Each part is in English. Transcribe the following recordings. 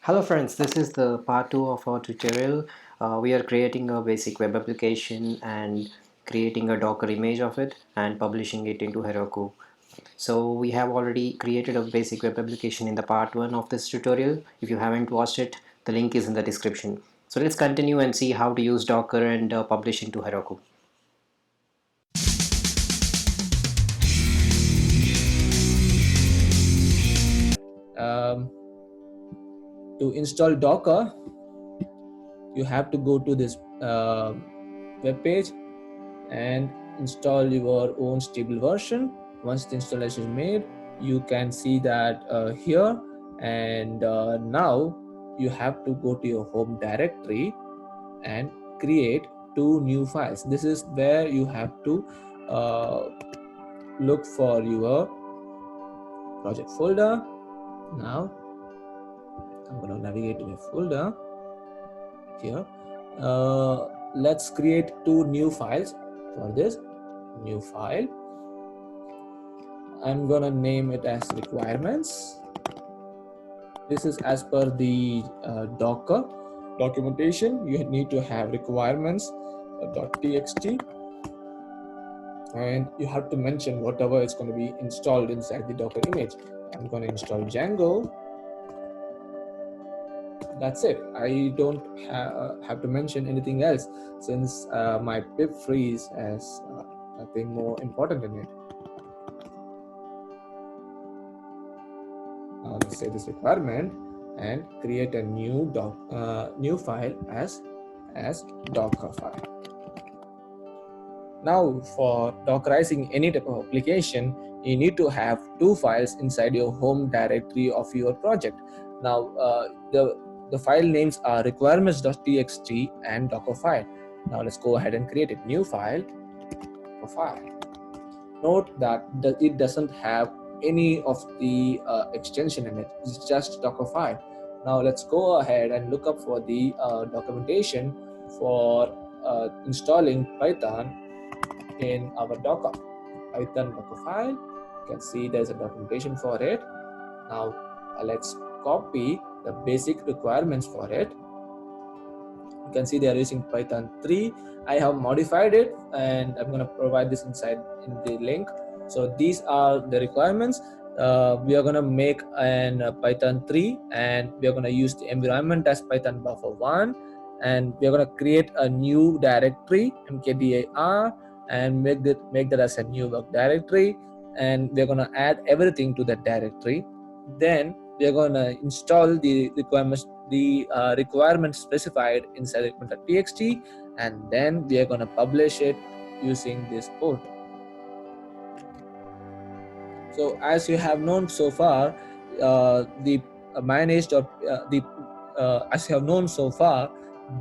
Hello friends, this is the part 2 of our tutorial. We are creating a basic web application and creating a Docker image of it and publishing it into Heroku. So we have already created a basic web application in the part 1 of this tutorial. If you haven't watched it, the link is in the description. So let's continue and see how to use Docker and publish into Heroku. um, to install Docker, you have to go to this web page and install your own stable version. Once the installation is made, you can see that here, and now you have to go to your home directory and create two new files. This is where you have to uh, look for your project folder. Now I'm going to navigate to my folder here. Let's create two new files. For this new file, I'm gonna name it as requirements. This is as per the Docker documentation. You need to have requirements .txt, and you have to mention whatever is going to be installed inside the Docker image. I'm going to install Django. That's it. I don't have to mention anything else, since my pip freeze has nothing more important in it. Now let's say this requirement and create a new file as Docker file. Now, for Dockerizing any type of application, you need to have two files inside your home directory of your project. Now, the file names are requirements.txt and Docker file. Now let's go ahead and create a new file. Docker file. Note that it doesn't have any of the extension in it. It's just Docker file. Now let's go ahead and look up for the documentation for installing Python in our Docker. Python Docker file. You can see there's a documentation for it. Now let's copy the basic requirements for it. You can see they are using Python 3. I have modified it, and I'm going to provide this inside in the link. So these are the requirements. We are going to make an Python 3, and we are going to use the environment as Python buffer 1, and we are going to create a new directory, mkdir, and make that as a new work directory, and we are going to add everything to that directory. Then we are going to install the requirements specified inside requirement.txt, and then we are going to publish it using this port. So as you have known so far, the managed or the as you have known so far,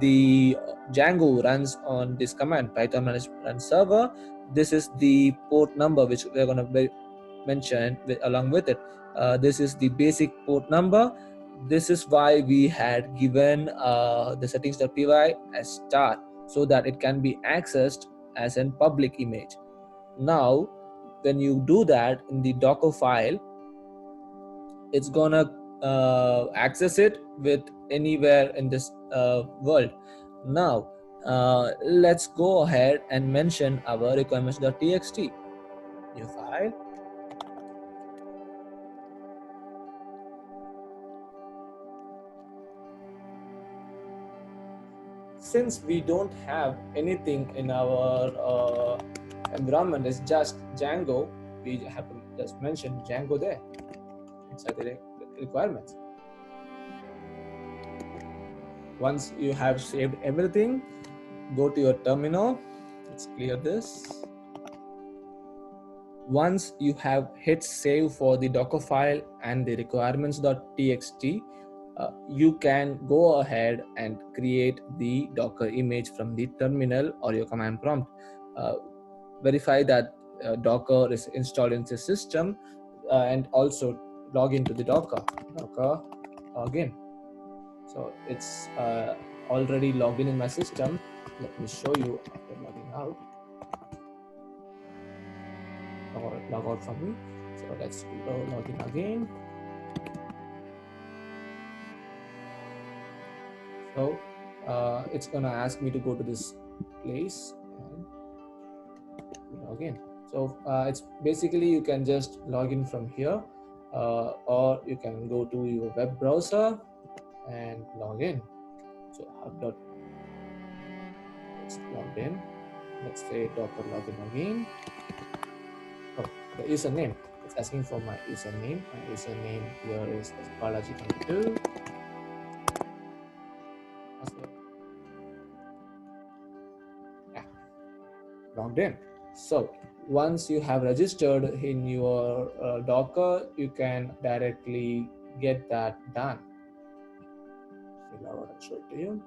the Django runs on this command, Python manage run server. This is the port number which we are going to mention along with it. This is the basic port number. This is why we had given the settings.py as start, so that it can be accessed as a public image. Now when you do that in the Docker file, it's gonna access it with anywhere in this world. Now let's go ahead and mention our requirements.txt new file. Since we don't have anything in our environment, it's just Django, we have to just mention Django there inside the requirements. Once you have saved everything, go to your terminal. Let's clear this. Once you have hit save for the Docker file and the requirements.txt, you can go ahead and create the Docker image from the terminal or your command prompt. Verify that Docker is installed in the system, and also log into the Docker login. So it's already logged in my system. Let me show you after logging out. Log out for me. So let's log in again. So it's gonna ask me to go to this place and log in. So it's basically you can just log in from here, or you can go to your web browser and log in. So let's log in. Let's say Docker login again. Oh, the username. It's asking for my username. My username here is Balaji22. Password. Yeah, logged in. So once you have registered in your Docker, you can directly get that done. I'll show it to you.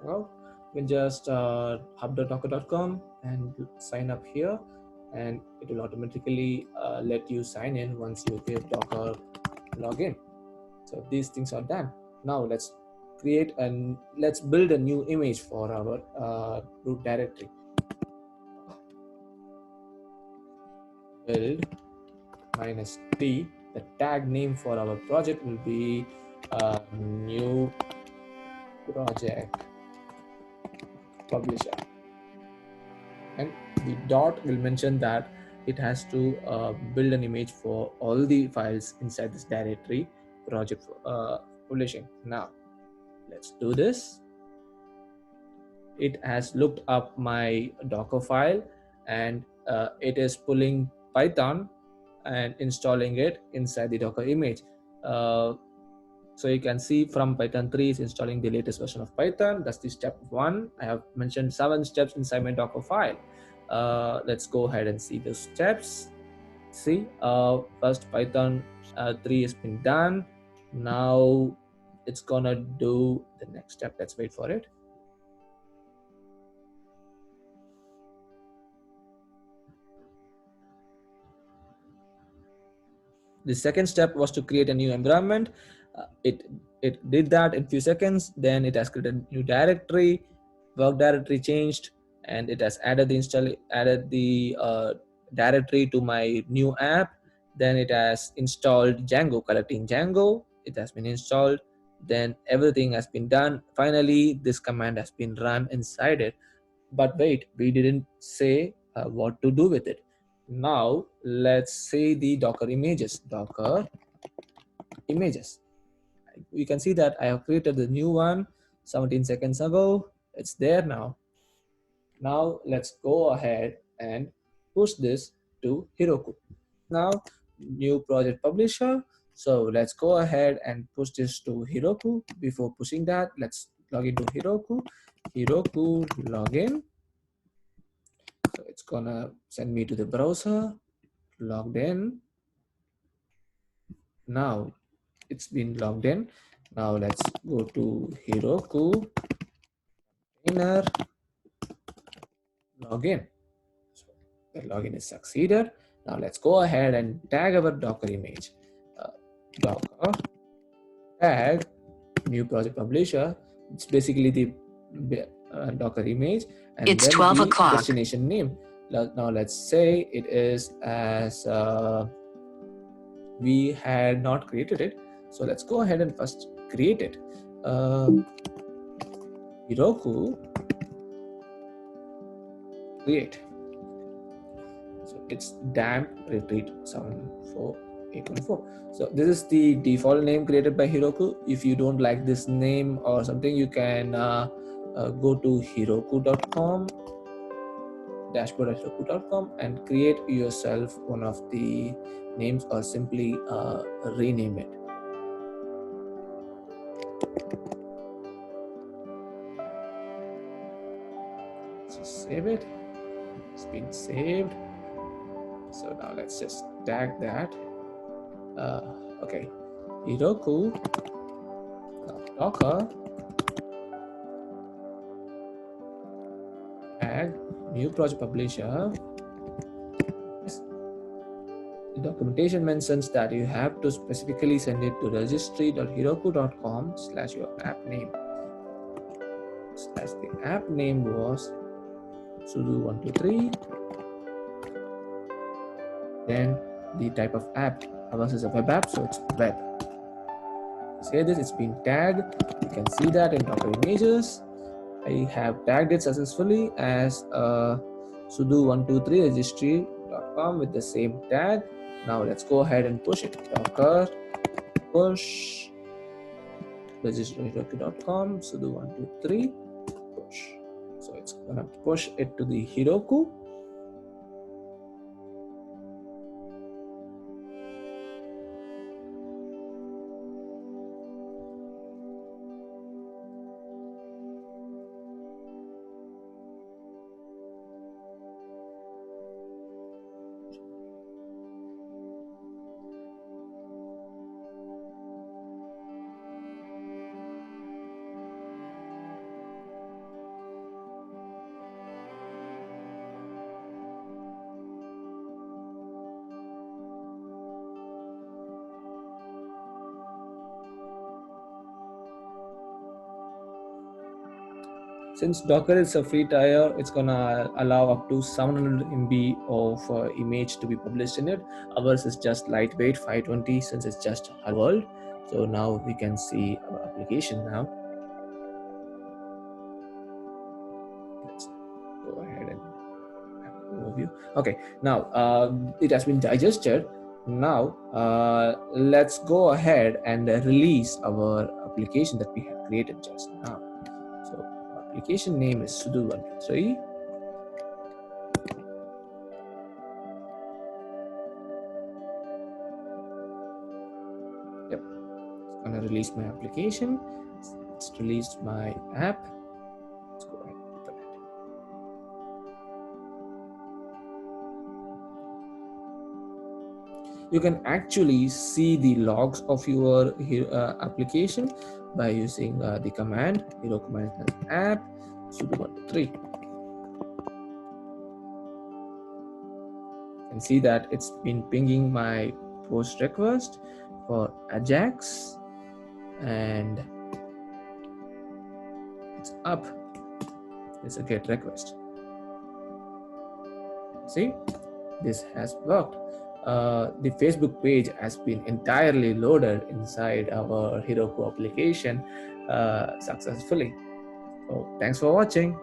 Well, you can just hub.docker.com and sign up here, and it will automatically let you sign in once you give Docker login. So these things are done. Now let's build a new image for our root directory. Build -t. The tag name for our project will be new project publisher, and the dot will mention that it has to build an image for all the files inside this directory project publishing. Now let's do this. It has looked up my Docker file, and it is pulling Python and installing it inside the Docker image. So you can see from Python 3 is installing the latest version of Python. That's the step 1. I have mentioned 7 steps inside my Docker file. Let's go ahead and see the steps. See, first Python 3 has been done. Now it's gonna do the next step. Let's wait for it. The second step was to create a new environment. It did that in few seconds. Then it has created a new directory, work directory changed, and it has added the directory to my new app. Then it has installed Django, collecting Django. It has been installed. Then everything has been done. Finally, this command has been run inside it. But wait, we didn't say what to do with it. Now let's say the Docker images. Docker images. You can see that I have created the new one 17 seconds ago. It's there now. Now let's go ahead and push this to Heroku. Now new project publisher. So let's go ahead and push this to Heroku. Before pushing that, let's log into Heroku. Heroku login. So it's gonna send me to the browser. Logged in. Now it's been logged in. Now let's go to Heroku container login. So the login is succeeded. Now let's go ahead and tag our Docker image. Docker tag new project publisher. It's basically the Docker image, and it's then 12 the o'clock. destination name. Now let's say it is as we had not created it. So let's go ahead and first create it. Heroku create. So it's damp retreat 74814. So this is the default name created by Heroku. If you don't like this name or something, you can go to heroku.com dashboard.heroku.com and create yourself one of the names, or simply rename it. So save it. It's been saved. So now let's just tag that. Okay, Heroku Docker tag new project publisher. The documentation mentions that you have to specifically send it to registry.heroku.com/your app name. Slash the app name was sudo123. Then the type of app, ours is a web app, so it's web. say this, it's been tagged. You can see that in Docker images. I have tagged it successfully as sudo123 registry.com with the same tag. Now let's go ahead and push it. Docker push registry.com sudo123 push. So it's gonna push it to the Heroku. Since Docker is a free tier, it's gonna allow up to 700 MB of image to be published in it. Ours is just lightweight 520 since it's just our world. So now we can see our application now. Let's go ahead and have an overview. Okay, now it has been digested. Now let's go ahead and release our application that we have created just now. So application name is sudo123. Yep, it's gonna release my application. It's released my app. Let's go ahead and open it. You can actually see the logs of your application by using the command Heroku management app sudo123. You can see that it's been pinging my post request for Ajax, and it's up. It's a GET request. See, this has worked. The Facebook page has been entirely loaded inside our Heroku application successfully. So thanks for watching.